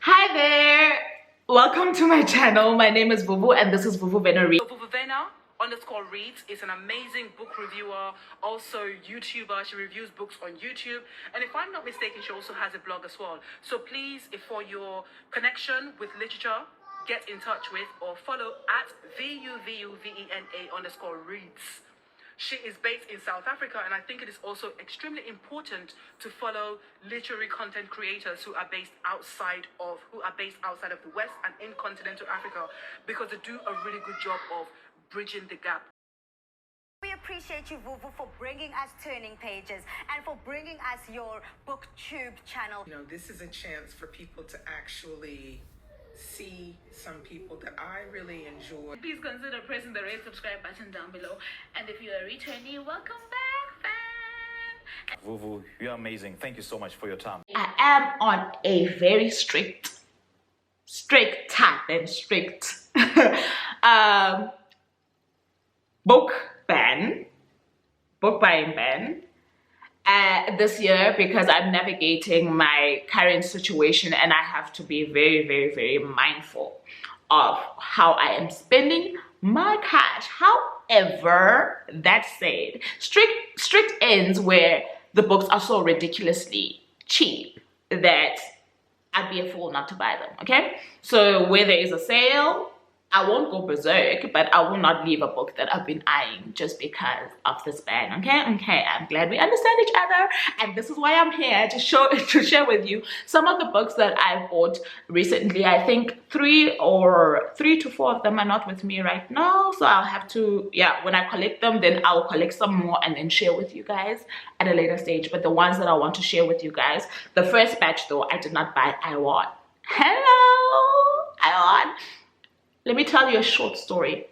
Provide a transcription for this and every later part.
Hi there! Welcome to my channel. My name is Vuvu and this is Vuvu Vena Reads. Vuvu Vena Reads is an amazing book reviewer, also YouTuber. She reviews books on YouTube, and if I'm not mistaken, she also has a blog as well. So please, if for your connection with literature, get in touch with or follow at VUVUVENA_reads. She is based in South Africa, and I think it is also extremely important to follow literary content creators who are based outside of the West and in continental Africa, because they do a really good job of bridging the gap. We appreciate you, Vuvu, for bringing us Turning Pages and for bringing us your BookTube channel. You know, this is a chance for people to actually see some people that I really enjoy. Please consider pressing the red subscribe button down below. And if you're a returnee, welcome back, fan! Vuvu, you're amazing. Thank you so much for your time. I am on a very strict book buying ban this year, because I'm navigating my current situation and I have to be very, very, very mindful of how I am spending my cash. However, that said, strict ends where the books are so ridiculously cheap that I'd be a fool not to buy them, okay? So where there is a sale, I won't go berserk, but I will not leave a book that I've been eyeing just because of this ban, okay? Okay, I'm glad we understand each other, and this is why I'm here to share with you some of the books that I've bought recently. I think 3 to 4 of them are not with me right now, so I'll have to, yeah, when I collect them, then I'll collect some more and then share with you guys at a later stage. But the ones that I want to share with you guys, the first batch though, I did not buy, I won. Hello, I won. Let me tell you a short story.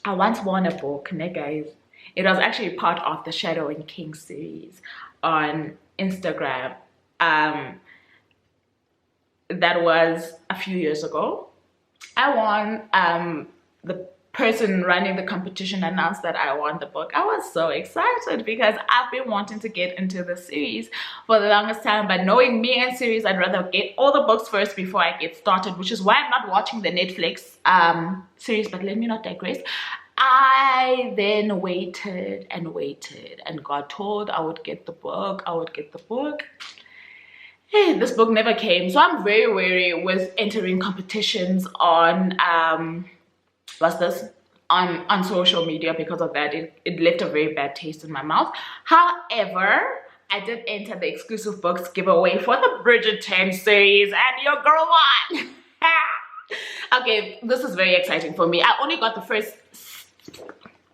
I once won a book, guys. It was actually part of the Shadowing King series on Instagram. That was a few years ago. I won. The person running the competition announced that I won the book. I was so excited because I've been wanting to get into the series for the longest time, but knowing me and series, I'd rather get all the books first before I get started, which is why I'm not watching the Netflix series. But let me not digress. I then waited and got told I would get the book. Hey, this book never came. So I'm very wary with entering competitions on on social media because of that. It left a very bad taste in my mouth. However, I did enter the exclusive books giveaway for the Bridgerton series, and your girl won. Okay, this is very exciting for me. I only got the first,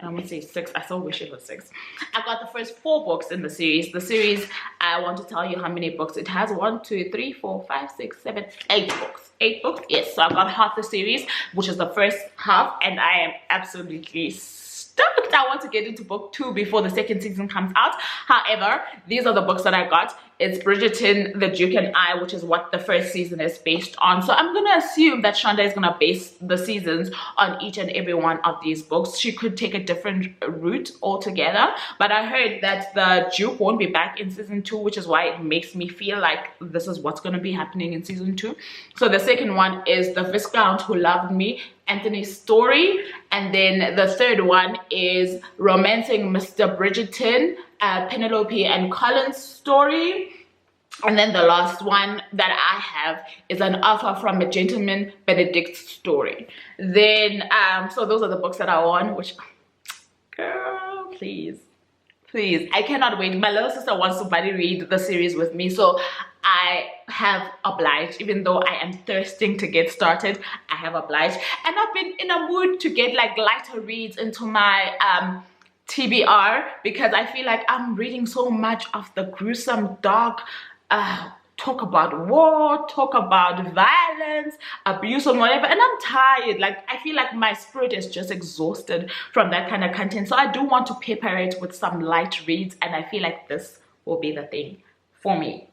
I don't want to say 6, I so wish it was 6. I got the first 4 books in the series. The series, I want to tell you how many books it has. 1, 2, 3, 4, 5, 6, 7, 8 books. 8 books, yes. So I got half the series, which is the first half, and I am absolutely stoked. I want to get into book 2 before the second season comes out. However, these are the books that I got. It's Bridgerton, The Duke and I, which is what the first season is based on. So I'm gonna assume that Shonda is gonna base the seasons on each and every one of these books. She could take a different route altogether, but I heard that the Duke won't be back in season 2, which is why it makes me feel like this is what's gonna be happening in season 2. So the second one is The Viscount Who Loved Me, Anthony's story, and then the third one is Romancing Mr. Bridgerton, Penelope and Colin's story. And then the last one that I have is An Offer from a Gentleman, Benedict's story. Then so those are the books that I won, which, girl, please, I cannot wait. My little sister wants to buddy read the series with me, so I have obliged. Even though I am thirsting to get started, I have obliged, and I've been in a mood to get like lighter reads into my TBR, because I feel like I'm reading so much of the gruesome, dark, talk about war, talk about violence, abuse, and whatever, and I'm tired. Like, I feel like my spirit is just exhausted from that kind of content. So I do want to pepper it with some light reads, and I feel like this will be the thing for me.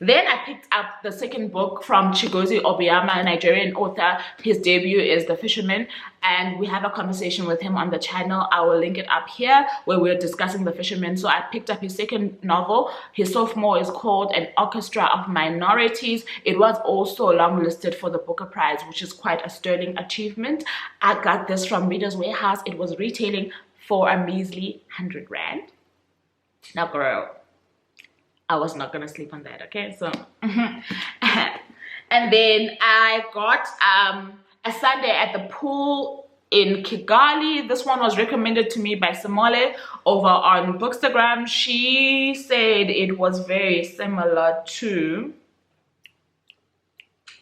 Then I picked up the second book from Chigozie Obiama, a Nigerian author. His debut is The Fisherman, and we have a conversation with him on the channel. I will link it up here where we're discussing The Fisherman. So I picked up his second novel. His sophomore is called An Orchestra of Minorities. It was also longlisted for the Booker Prize, which is quite a sterling achievement. I got this from Reader's Warehouse. It was retailing for a measly 100 Rand. Now, girl, I was not gonna sleep on that, okay? So and then I got a Sunday at the Pool in Kigali. This one was recommended to me by Simole over on Bookstagram. She said it was very similar to,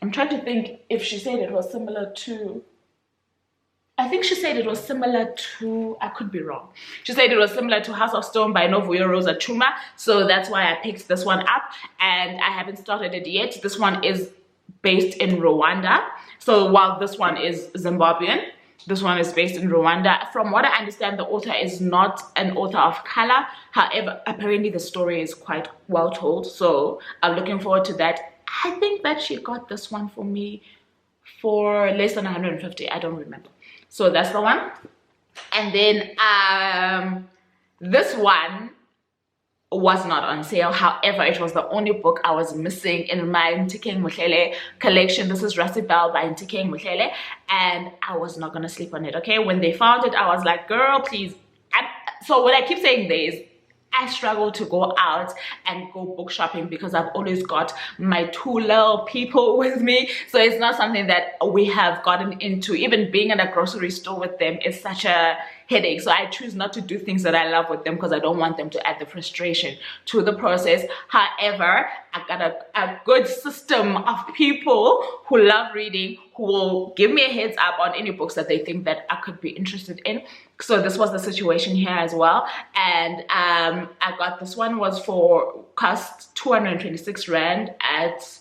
I'm trying to think if she said it was similar to, I think she said it was similar to, I could be wrong. She said it was similar to House of Stone by Novuyo Rosa Chuma. So that's why I picked this one up, and I haven't started it yet. This one is based in Rwanda. So while this one is Zimbabwean, this one is based in Rwanda. From what I understand, the author is not an author of color. However, apparently the story is quite well told. So I'm looking forward to that. I think that she got this one for me for less than 150. I don't remember. So that's the one. And then this one was not on sale. However, it was the only book I was missing in my Ntikeng Muhlele collection. This is Rasibel by Ntikeng Muhlele, and I was not gonna sleep on it, okay? When they found it, I was like, girl, please. So what I keep saying there is, I struggle to go out and go book shopping because I've always got my two little people with me. So it's not something that we have gotten into. Even being in a grocery store with them is such a headache. So I choose not to do things that I love with them because I don't want them to add the frustration to the process. However, I got a good system of people who love reading, who will give me a heads up on any books that they think that I could be interested in. So this was the situation here as well. And I got this one, was for cost 226 Rand at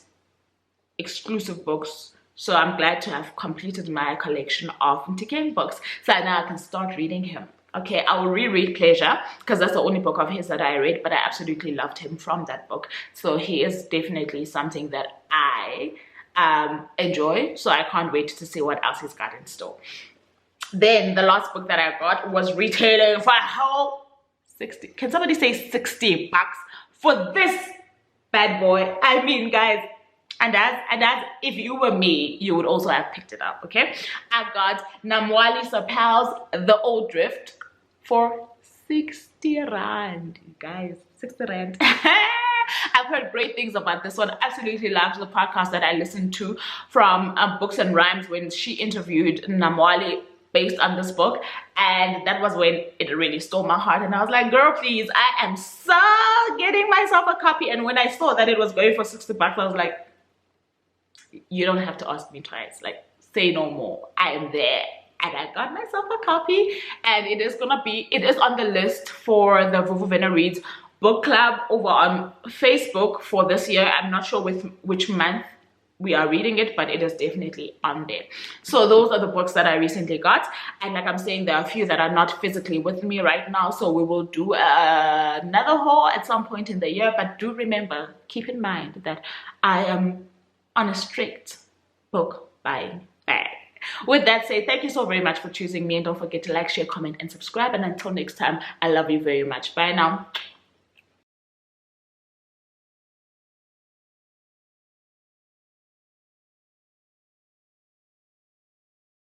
Exclusive Books. So I'm glad to have completed my collection of Ntikeng books. So now I can start reading him. Okay, I will reread Pleasure because that's the only book of his that I read, but I absolutely loved him from that book. So he is definitely something that I enjoy. So I can't wait to see what else he's got in store. Then the last book that I got was retailing for a whole 60. Can somebody say 60 bucks for this bad boy? I mean, guys, and as if you were me, you would also have picked it up, okay? I got Namwali Sapal's The Old Drift for 60 Rand, guys, 60 Rand. I've heard great things about this one. Absolutely loved the podcast that I listened to from Books and Rhymes when she interviewed Namwali based on this book, and that was when it really stole my heart, and I was like, girl, please, I am so getting myself a copy. And when I saw that it was going for 60 bucks, I was like, you don't have to ask me twice, like, say no more, I am there. And I got myself a copy, and it is on the list for the Vuvu Vena Reads book club over on Facebook for this year. I'm not sure with which month we are reading it, but it is definitely on there. So those are the books that I recently got, and like I'm saying, there are a few that are not physically with me right now, so we will do another haul at some point in the year. But do remember, keep in mind that I am on a strict book buying bag. With that said, thank you so very much for choosing me, and don't forget to like, share, comment, and subscribe. And until next time, I love you very much. Bye now.